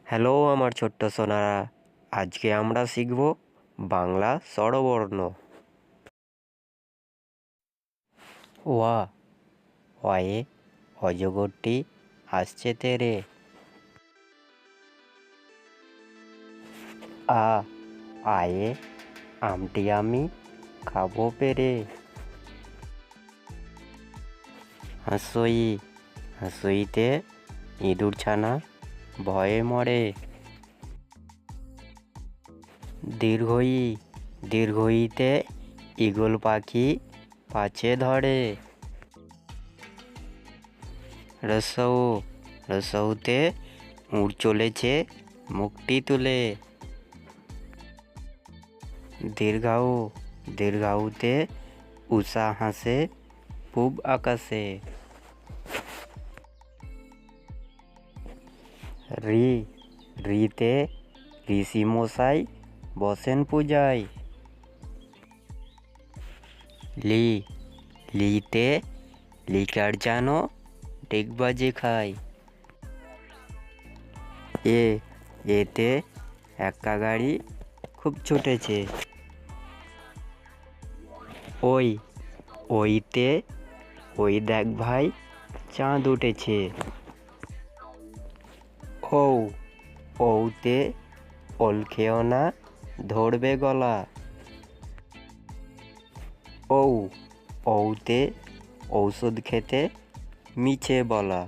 Hello আমার ছোট্ট সোনারা, আজকে আমরা শিখব বাংলা স্বরবর্ণ। ওয়া, ওয়ে অজগরটি আসছে তেরে। আ, আয়ে আমটি আমি খাবো পেরে। হাঁসই, হাঁসইতে ইঁদুর ছানা ভয়ে মরে। দীর্ঘই, দীর্ঘইতে ঈগল পাখি পাছে ধরে। রসৌ, রসৌতে উড় চলেছে মুখটি তুলে। দীর্ঘাউ, দীর্ঘাউতে উষা হাসে পূব আকাশে। রি, রিতে ঋষি মশাই বসেন পূজায়। লি, লিতে লিকার জানো ডিগবাজি খায়। এ, এতে একা গাড়ি খুব ছুটেছে। ওই, ওইতে ওই দেখ ভাই চাঁদ উঠেছে। ঔ, ঔতে ওল খেও না ধরবে গলা। ঔ, ঔতে ঔষধ খেতে মিছে বলা।